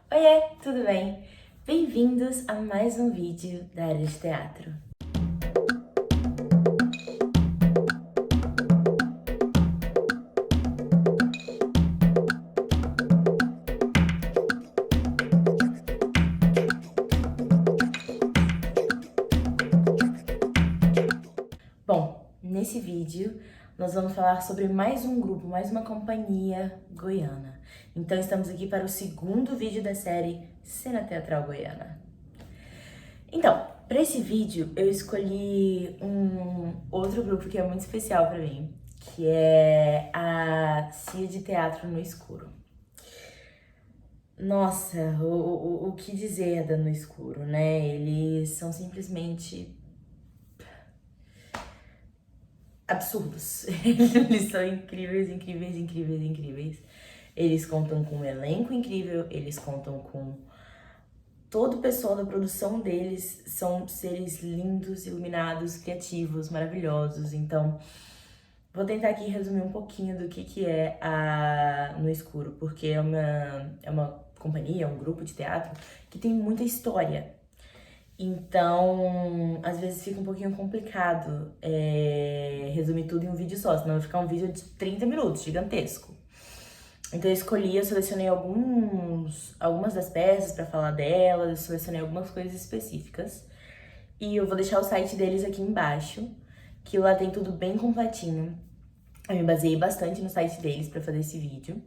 Oiê, tudo bem? Bem-vindos a mais um vídeo da área de teatro. Bom, nesse vídeo nós vamos falar sobre mais um grupo, mais uma companhia goiana. Então estamos aqui para o segundo vídeo da série Cena Teatral Goiana. Então, para esse vídeo eu escolhi um outro grupo que é muito especial para mim, que é a CIA de Teatro no Escuro. Nossa, o que dizer da No Escuro, né? Eles são simplesmente absurdos. Eles são incríveis, incríveis, incríveis, incríveis. Eles contam com um elenco incrível, eles contam com todo o pessoal da produção deles, são seres lindos, iluminados, criativos, maravilhosos. Então, vou tentar aqui resumir um pouquinho do que é a No Escuro, porque é uma companhia, um grupo de teatro que tem muita história. Então, às vezes fica um pouquinho complicado resumir tudo em um vídeo só, senão vai ficar um vídeo de 30 minutos, gigantesco. Então eu selecionei algumas das peças pra falar delas, eu selecionei algumas coisas específicas. E eu vou deixar o site deles aqui embaixo, que lá tem tudo bem completinho. Eu me baseei bastante no site deles pra fazer esse vídeo.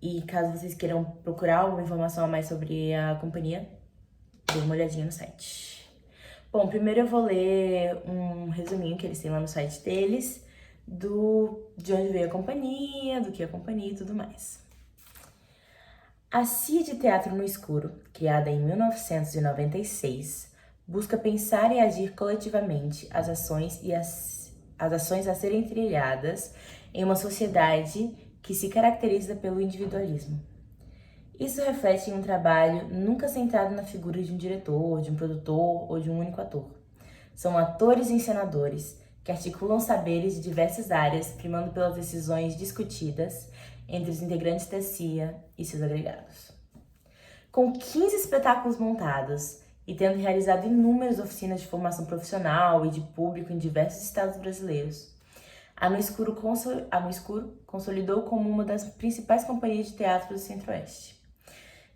E caso vocês queiram procurar alguma informação a mais sobre a companhia, dê uma olhadinha no site. Bom, primeiro eu vou ler um resuminho que eles têm lá no site deles, de onde veio a companhia, do que é a companhia e tudo mais. A CIA de Teatro no Escuro, criada em 1996, busca pensar e agir coletivamente as ações a serem trilhadas em uma sociedade que se caracteriza pelo individualismo. Isso reflete em um trabalho nunca centrado na figura de um diretor, de um produtor ou de um único ator. São atores e encenadores que articulam saberes de diversas áreas, primando pelas decisões discutidas entre os integrantes da CIA e seus agregados. Com 15 espetáculos montados e tendo realizado inúmeras oficinas de formação profissional e de público em diversos estados brasileiros, a No Escuro consolidou como uma das principais companhias de teatro do Centro-Oeste,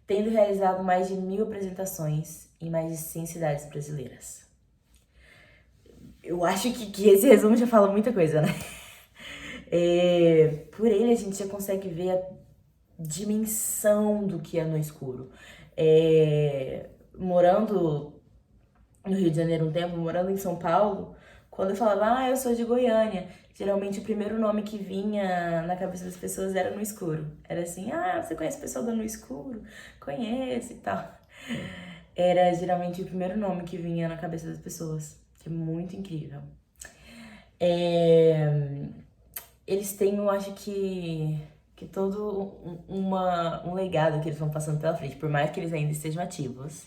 tendo realizado mais de 1.000 apresentações em mais de 100 cidades brasileiras. Eu acho que esse resumo já fala muita coisa, né? Por ele a gente já consegue ver a dimensão do que é No Escuro. Morando no Rio de Janeiro um tempo, morando em São Paulo, quando eu falava, eu sou de Goiânia, geralmente o primeiro nome que vinha na cabeça das pessoas era No Escuro. Era assim, você conhece o pessoal da No Escuro? Conheço e tal. Era geralmente o primeiro nome que vinha na cabeça das pessoas, que é muito incrível. Eles têm, eu acho que todo um legado que eles vão passando pela frente, por mais que eles ainda estejam ativos.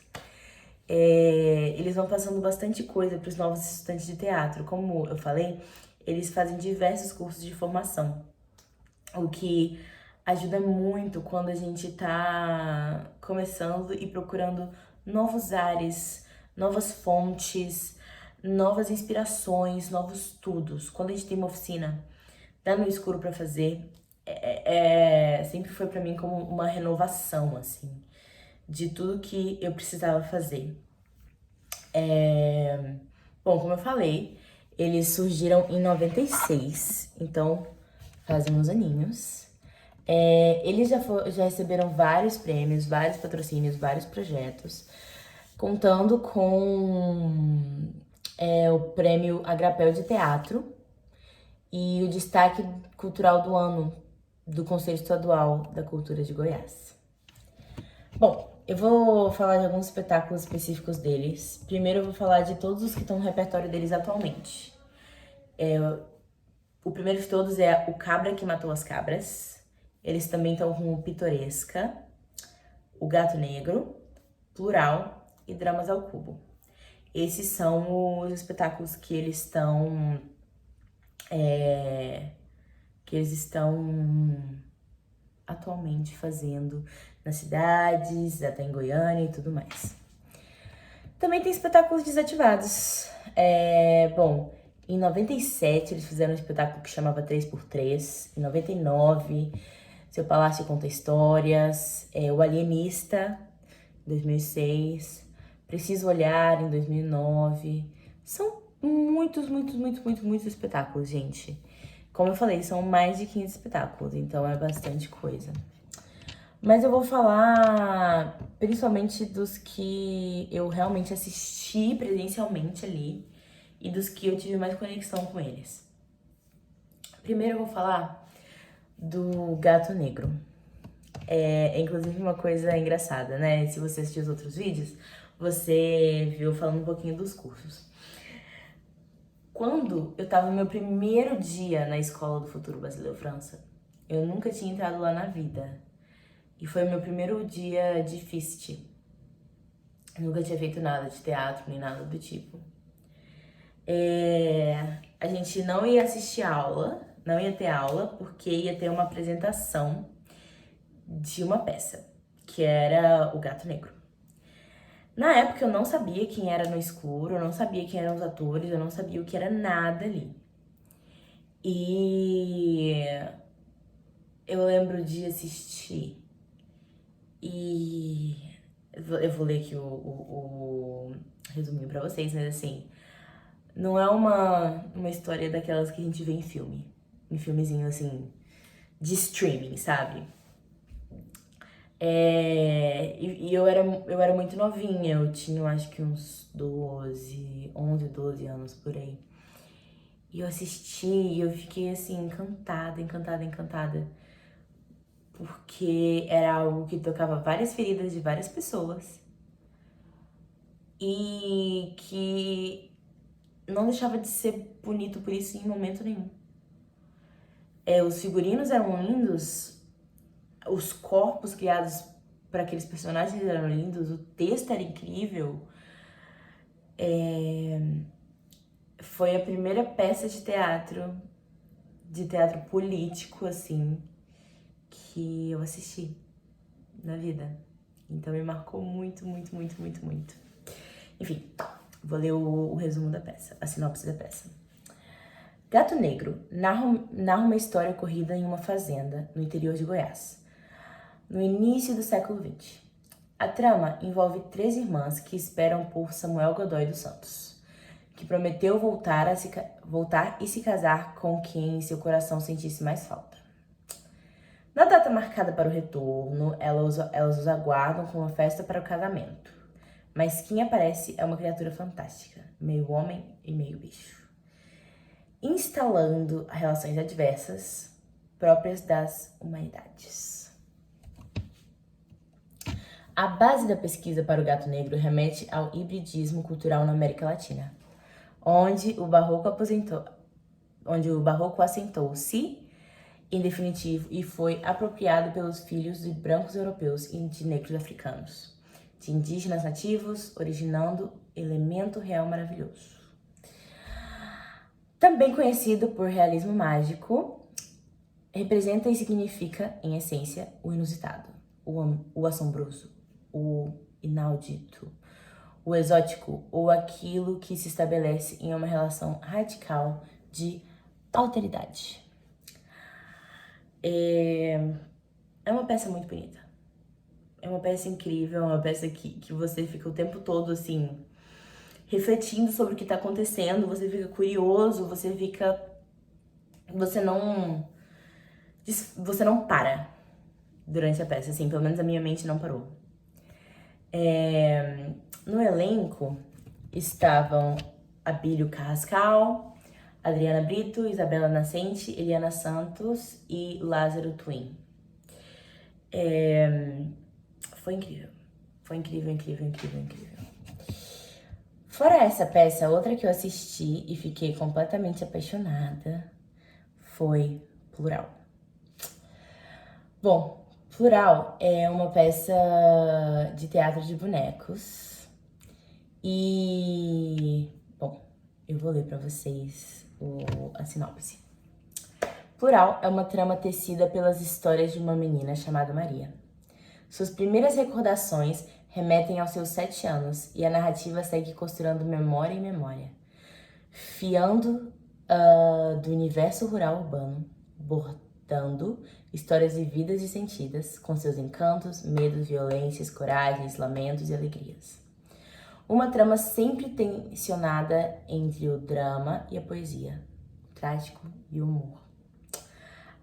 Eles vão passando bastante coisa para os novos estudantes de teatro. Como eu falei, eles fazem diversos cursos de formação, o que ajuda muito quando a gente tá começando e procurando novos ares, novas fontes, novas inspirações, novos estudos. Quando a gente tem uma oficina da No Escuro para fazer, sempre foi para mim como uma renovação, assim, de tudo que eu precisava fazer. Bom, como eu falei, eles surgiram em 96, então fazem uns aninhos. Eles já receberam vários prêmios, vários patrocínios, vários projetos, contando com o prêmio Agrapel de Teatro e o destaque cultural do ano do Conselho Estadual da Cultura de Goiás. Bom, eu vou falar de alguns espetáculos específicos deles. Primeiro eu vou falar de todos os que estão no repertório deles atualmente. O primeiro de todos é O Cabra que Matou as Cabras. Eles também estão com o Pitoresca, O Gato Negro, Plural e Dramas ao Cubo. Esses são os espetáculos que eles estão atualmente fazendo nas cidades, até em Goiânia e tudo mais. Também tem espetáculos desativados. Bom, em 97 eles fizeram um espetáculo que chamava 3x3. Em 99, Seu Palácio Conta Histórias. O Alienista, em 2006. Preciso Olhar, em 2009. São muitos espetáculos, gente. Como eu falei, são mais de 500 espetáculos, então é bastante coisa. Mas eu vou falar principalmente dos que eu realmente assisti presencialmente ali e dos que eu tive mais conexão com eles. Primeiro eu vou falar do Gato Negro. É inclusive uma coisa engraçada, né? Se você assistiu os outros vídeos, você viu falando um pouquinho dos cursos. Quando eu tava no meu primeiro dia na Escola do Futuro Brasileiro França, eu nunca tinha entrado lá na vida. E foi o meu primeiro dia de FIST. Eu nunca tinha feito nada de teatro, nem nada do tipo. A gente não ia assistir aula, não ia ter aula, porque ia ter uma apresentação de uma peça, que era O Gato Negro. Na época eu não sabia quem era No Escuro, eu não sabia quem eram os atores, eu não sabia o que era nada ali. E eu lembro de assistir e eu vou ler aqui o resuminho pra vocês, mas assim, não é uma história daquelas que a gente vê em filme. Em filmezinho assim, de streaming, sabe? E eu era muito novinha, eu tinha acho que uns 11, 12 anos por aí. E eu assisti e eu fiquei assim, encantada. Porque era algo que tocava várias feridas de várias pessoas. E que não deixava de ser bonito por isso em momento nenhum. Os figurinos eram lindos, os corpos criados para aqueles personagens eram lindos, o texto era incrível. Foi a primeira peça de teatro político, assim, que eu assisti na vida. Então me marcou muito. Enfim, vou ler o resumo da peça, a sinopse da peça. Gato Negro narra uma história ocorrida em uma fazenda no interior de Goiás, no início do século XX. A trama envolve 3 irmãs que esperam por Samuel Godoy dos Santos, que prometeu voltar e se casar com quem seu coração sentisse mais falta. Na data marcada para o retorno, elas os aguardam com uma festa para o casamento. Mas quem aparece é uma criatura fantástica, meio homem e meio bicho, instalando relações adversas próprias das humanidades. A base da pesquisa para o Gato Negro remete ao hibridismo cultural na América Latina, onde o barroco assentou-se em definitivo e foi apropriado pelos filhos de brancos europeus e de negros africanos, de indígenas nativos, originando elemento real maravilhoso. Também conhecido por realismo mágico, representa e significa, em essência, o inusitado, o assombroso, o inaudito, o exótico ou aquilo que se estabelece em uma relação radical de alteridade. É uma peça muito bonita. É uma peça incrível, é uma peça que você fica o tempo todo, assim, refletindo sobre o que tá acontecendo, você fica curioso, você não para durante a peça, assim, pelo menos a minha mente não parou. No elenco estavam Abílio Carrascal, Adriana Brito, Isabela Nascente, Eliana Santos e Lázaro Twin. Foi incrível. Foi incrível. Fora essa peça, outra que eu assisti e fiquei completamente apaixonada foi Plural. Bom, Plural é uma peça de teatro de bonecos e, bom, eu vou ler pra vocês a sinopse. Plural é uma trama tecida pelas histórias de uma menina chamada Maria. Suas primeiras recordações remetem aos seus 7 anos e a narrativa segue costurando memória em memória, fiando do universo rural urbano, bordando histórias vividas e sentidas, com seus encantos, medos, violências, coragens, lamentos e alegrias. Uma trama sempre tensionada entre o drama e a poesia, o trágico e o humor.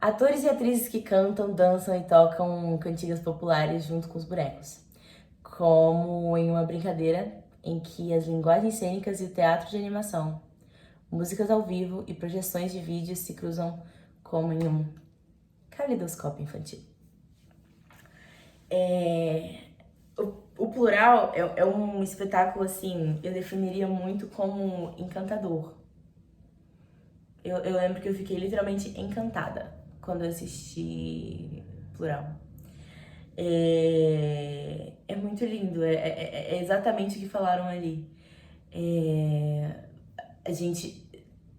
Atores e atrizes que cantam, dançam e tocam cantigas populares junto com os bonecos, como em uma brincadeira em que as linguagens cênicas e o teatro de animação, músicas ao vivo e projeções de vídeos se cruzam como em um calidoscópio infantil. O Plural é um espetáculo, assim, eu definiria muito como encantador. Eu lembro que eu fiquei literalmente encantada quando eu assisti Plural. É muito lindo, é exatamente o que falaram ali. A gente,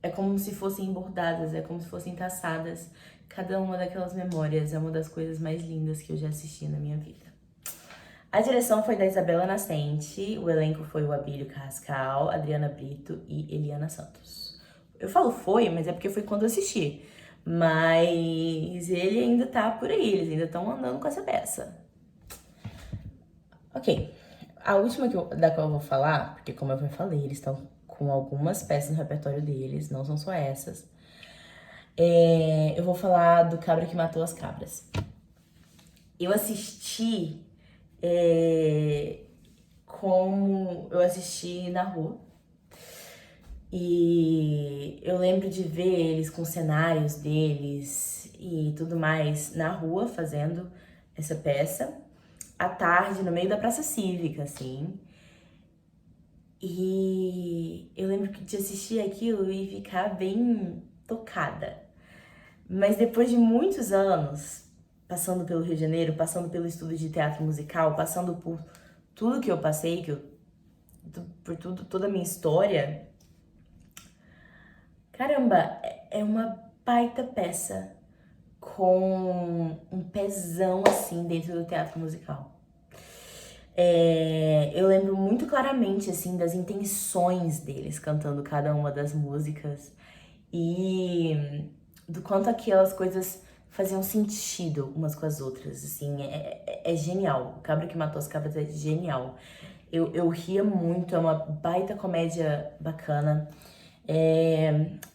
é como se fossem bordadas, é como se fossem traçadas. Cada uma daquelas memórias é uma das coisas mais lindas que eu já assisti na minha vida. A direção foi da Isabela Nascente, o elenco foi o Abílio Carrascal, Adriana Brito e Eliana Santos. Eu falo foi, mas é porque foi quando eu assisti. Mas ele ainda tá por aí, eles ainda estão andando com essa peça. Ok, a última da qual eu vou falar, porque como eu já falei, eles estão com algumas peças no repertório deles, não são só essas. Eu vou falar do Cabra que Matou as Cabras. Eu assisti como eu assisti na rua. E eu lembro de ver eles com cenários deles e tudo mais na rua fazendo essa peça. À tarde, no meio da praça cívica, assim. E eu lembro de assistir aquilo e ficar bem tocada. Mas depois de muitos anos, passando pelo Rio de Janeiro, passando pelo estudo de teatro musical, passando por tudo que eu passei, por toda a minha história, caramba, é uma baita peça com um pezão assim dentro do teatro musical. Eu lembro muito claramente assim das intenções deles cantando cada uma das músicas e do quanto aquelas coisas faziam sentido umas com as outras, assim, é genial. O Cabra que Matou as Cabras é genial. Eu ria muito, é uma baita comédia bacana.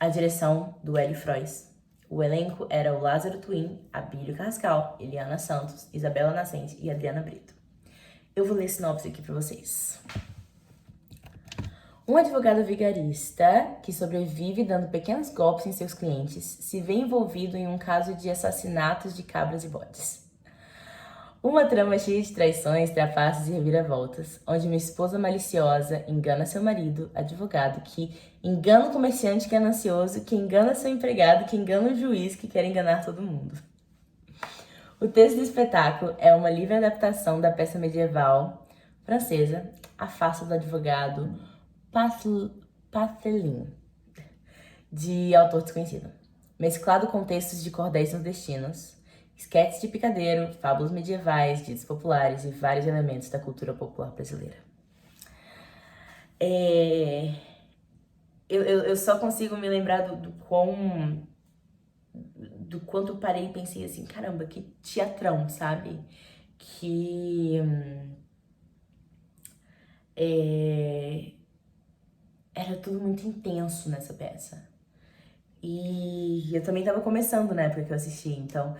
A direção do Hélio Frois. O elenco era o Lázaro Twin, Abílio Carrascal, Eliana Santos, Isabela Nascente e Adriana Brito. Eu vou ler a sinopse aqui pra vocês. Um advogado vigarista, que sobrevive dando pequenos golpes em seus clientes, se vê envolvido em um caso de assassinatos de cabras e bodes. Uma trama cheia de traições, trapaças e reviravoltas, onde uma esposa maliciosa engana seu marido, advogado, que engana o comerciante ganancioso, que engana seu empregado, que engana o juiz, que quer enganar todo mundo. O texto do espetáculo é uma livre adaptação da peça medieval francesa A Farsa do Advogado Pathelin, de autor desconhecido, mesclado com textos de cordéis nordestinos, esquetes de picadeiro, fábulas medievais, ditos populares e vários elementos da cultura popular brasileira. Eu só consigo me lembrar do quanto eu parei e pensei assim, caramba, que teatrão, sabe? Era tudo muito intenso nessa peça. E eu também tava começando na época que eu assisti, então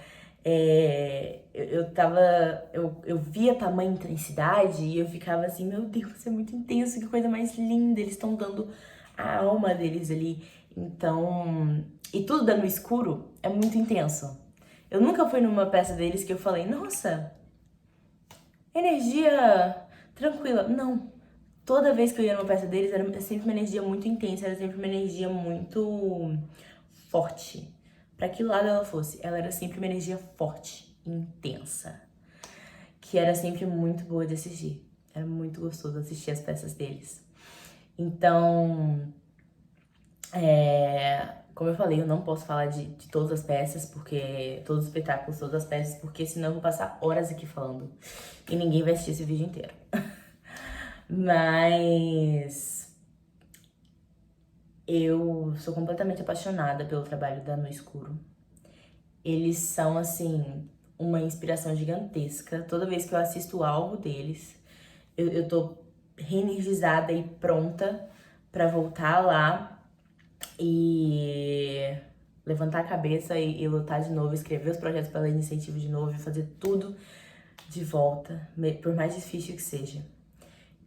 eu via tamanha intensidade e eu ficava assim, meu Deus, é muito intenso, que coisa mais linda, eles estão dando a alma deles ali. Então, e tudo dando escuro é muito intenso. Eu nunca fui numa peça deles que eu falei, nossa, energia tranquila. Não. Toda vez que eu ia numa peça deles, era sempre uma energia muito intensa, era sempre uma energia muito forte. Pra que lado ela fosse, ela era sempre uma energia forte, intensa. Que era sempre muito boa de assistir. Era muito gostoso assistir as peças deles. Então, Como eu falei, eu não posso falar de todas as peças, porque. Todos os espetáculos, todas as peças, porque senão eu vou passar horas aqui falando. E ninguém vai assistir esse vídeo inteiro. Mas. Eu sou completamente apaixonada pelo trabalho da No Escuro. Eles são, assim, uma inspiração gigantesca. Toda vez que eu assisto algo deles, eu tô reenergizada e pronta pra voltar lá e levantar a cabeça e lutar de novo, escrever os projetos pela iniciativa de novo e fazer tudo de volta, por mais difícil que seja.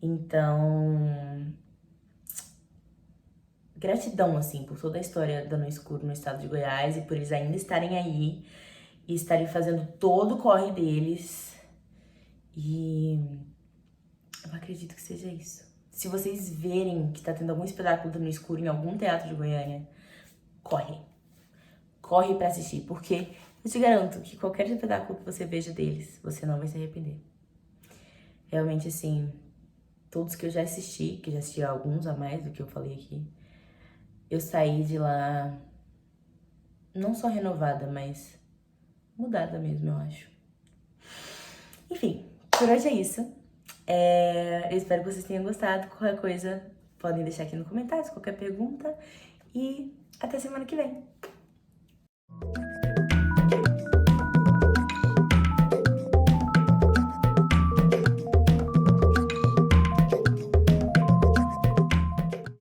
Então, gratidão, assim, por toda a história da No Escuro no estado de Goiás e por eles ainda estarem aí e estarem fazendo todo o corre deles. E eu acredito que seja isso. Se vocês verem que tá tendo algum espetáculo do No Escuro em algum teatro de Goiânia, corre. Corre pra assistir, porque eu te garanto que qualquer espetáculo que você veja deles, você não vai se arrepender. Realmente, assim, todos que eu já assisti, que já assisti alguns a mais do que eu falei aqui, eu saí de lá não só renovada, mas mudada mesmo, eu acho. Enfim, por hoje é isso. Eu espero que vocês tenham gostado. Qualquer coisa, podem deixar aqui nos comentários, qualquer pergunta. E até semana que vem.